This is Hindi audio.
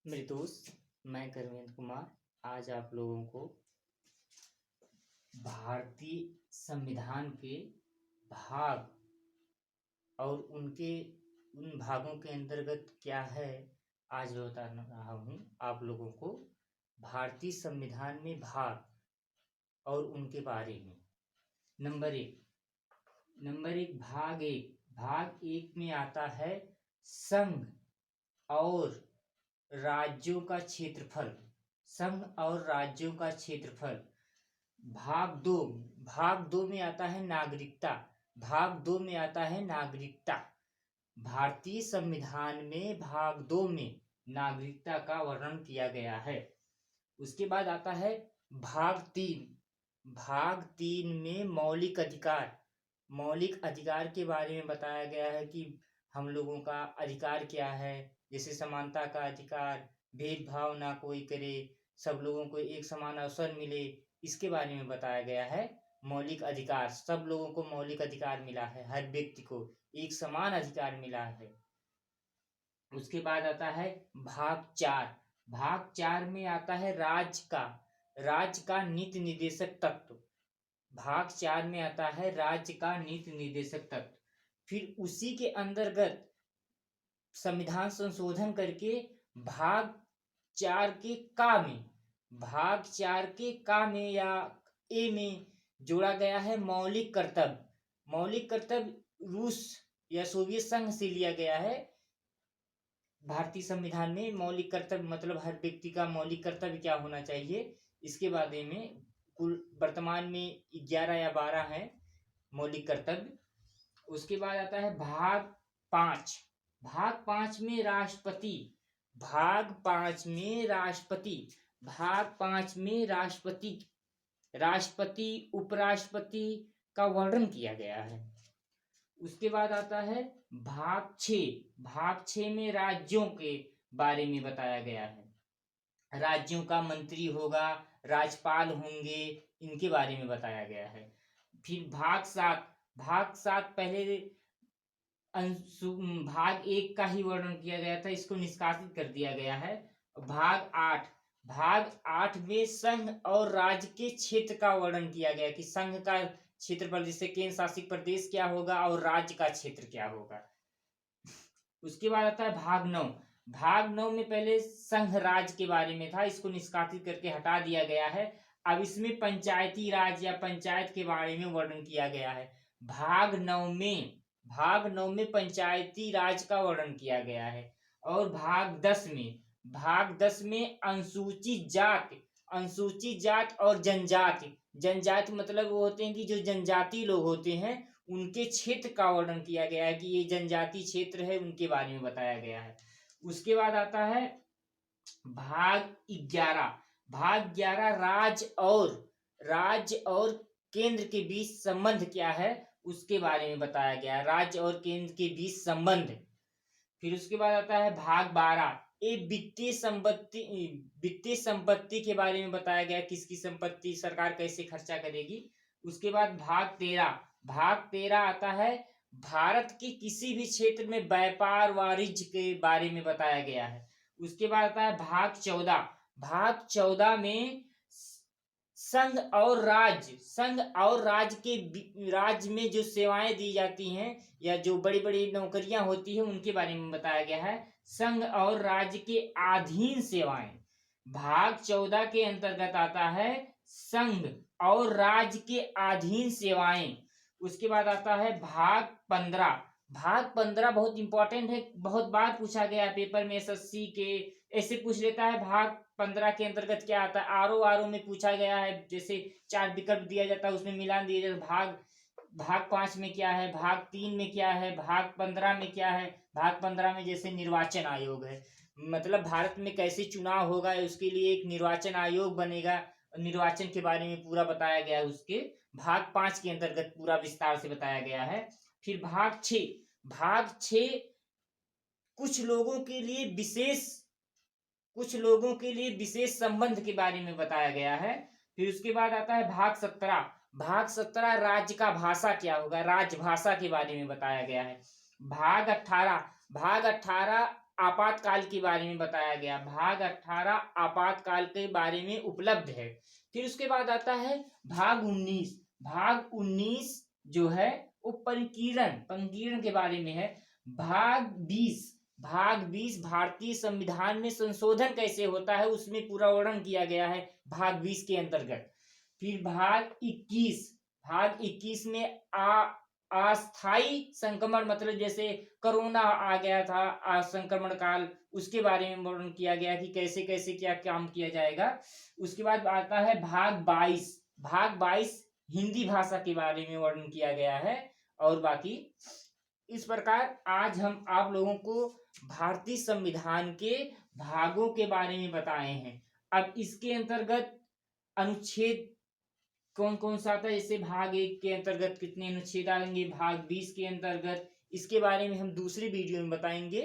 मेरे दोस्त, मैं करवेंद्र कुमार आज आप लोगों को भारतीय संविधान के भाग और उनके उन भागों के अंतर्गत क्या है आज मैं बता रहा हूँ आप लोगों को। भारतीय संविधान में भाग और उनके बारे में। नंबर एक भाग एक में आता है संघ और राज्यों का क्षेत्रफल। संघ और राज्यों का क्षेत्रफल। भाग दो में आता है नागरिकता। भारतीय संविधान में भाग 2 में नागरिकता का वर्णन किया गया है। उसके बाद आता है भाग 3 में मौलिक अधिकार के बारे में बताया गया है कि हम लोगों का अधिकार क्या है, जैसे समानता का अधिकार, भेदभाव ना कोई करे, सब लोगों को एक समान अवसर मिले, इसके बारे में बताया गया है। मौलिक अधिकार, सब लोगों को मौलिक अधिकार मिला है, हर व्यक्ति को एक समान अधिकार मिला है। उसके बाद आता है भाग 4 में आता है राज्य का नीति निर्देशक तत्व। भाग 4 में आता है राज्य का नीति निर्देशक तत्व। फिर उसी के अंतर्गत संविधान संशोधन करके भाग 4 के का में या ए में जोड़ा गया है मौलिक कर्तव्य रूस या सोवियत संघ से लिया गया है। भारतीय संविधान में मौलिक कर्तव्य मतलब हर व्यक्ति का मौलिक कर्तव्य क्या होना चाहिए, इसके बारे में कुल वर्तमान में 11 या 12 है मौलिक कर्तव्य। उसके बाद आता है भाग 5 में राष्ट्रपति उपराष्ट्रपति का वर्णन किया गया है। उसके बाद आता है भाग 6 में राज्यों के बारे में बताया गया है। राज्यों का मंत्री होगा, राज्यपाल होंगे, इनके बारे में बताया गया है। फिर भाग 7 पहले भाग 1 का ही वर्णन किया गया था, इसको निष्कासित कर दिया गया है। भाग 8 में संघ और राज्य के क्षेत्र का वर्णन किया गया कि संघ का क्षेत्रफल जैसे केंद्र शासित प्रदेश क्या होगा और राज्य का क्षेत्र क्या होगा। उसके बाद आता है भाग 9 में पहले संघ राज्य के बारे में था, इसको निष्कासित करके हटा दिया गया है। अब इसमें पंचायती राज या पंचायत के बारे में वर्णन किया गया है। भाग 9 में पंचायती राज का वर्णन किया गया है। और भाग 10 में अनुसूचित जात और जनजाति मतलब वो होते हैं कि जो जनजाति लोग होते हैं उनके क्षेत्र का वर्णन किया गया है कि ये जनजाति क्षेत्र है, उनके बारे में बताया गया है। उसके बाद आता है भाग 11 राज्य और केंद्र के बीच संबंध क्या है उसके बारे में बताया गया, राज्य और केंद्र के बीच संबंध। फिर उसके बाद आता है भाग 12 वित्तीय संपत्ति के बारे में बताया गया, किसकी संपत्ति सरकार कैसे खर्चा करेगी। उसके बाद भाग 13 आता है भारत के किसी भी क्षेत्र में व्यापार वाणिज्य के बारे में बताया गया है। उसके बाद आता है भाग 14 में संघ और राज्य में जो सेवाएं दी जाती हैं या जो बड़ी बड़ी नौकरियां होती हैं उनके बारे में बताया गया है, संघ और राज्य के अधीन सेवाएं। भाग 14 के अंतर्गत आता है संघ और राज्य के अधीन सेवाएं। उसके बाद आता है भाग 15 बहुत इंपॉर्टेंट है, बहुत बार पूछा गया पेपर में, एसएससी के ऐसे पूछ लेता है। भाग 15 के अंतर्गत क्या आता है, आरओ में पूछा गया है, जैसे 4 विकल्प दिया जाता है उसमें मिलान दिया जाता है। भाग 5 में क्या है, भाग 3 में क्या है, भाग 15 में क्या है। भाग 15 में जैसे निर्वाचन आयोग है, मतलब भारत में कैसे चुनाव होगा उसके लिए एक निर्वाचन आयोग बनेगा, निर्वाचन के बारे में पूरा बताया गया है, उसके भाग 5 के अंतर्गत पूरा विस्तार से बताया गया है। फिर भाग 6 कुछ लोगों के लिए विशेष संबंध के बारे में बताया गया है। फिर उसके बाद आता है भाग 17 राज्य का भाषा क्या होगा, राजभाषा के बारे में बताया गया है। भाग 18 आपातकाल के बारे में बताया गया। भाग 18 आपातकाल के बारे में उपलब्ध है। फिर उसके बाद आता है भाग 19। भाग 19 जो है वो पंकीर्ण के बारे में है। भाग 20 भारतीय संविधान में संशोधन कैसे होता है उसमें पूरा वर्णन किया गया है भाग 20 के अंतर्गत। फिर भाग 21 में अस्थायी संक्रमण, मतलब जैसे कोरोना आ गया था, संक्रमण काल, उसके बारे में वर्णन किया गया कि कैसे कैसे क्या काम किया जाएगा। उसके बाद आता है भाग 22 हिंदी भाषा के बारे में वर्णन किया गया है। और बाकी इस प्रकार आज हम आप लोगों को भारतीय संविधान के भागों के बारे में बताए हैं। अब इसके अंतर्गत अनुच्छेद कौन कौन सा आता है, जैसे भाग 1 के अंतर्गत कितने अनुच्छेद आएंगे, भाग 20 के अंतर्गत, इसके बारे में हम दूसरी वीडियो में बताएंगे।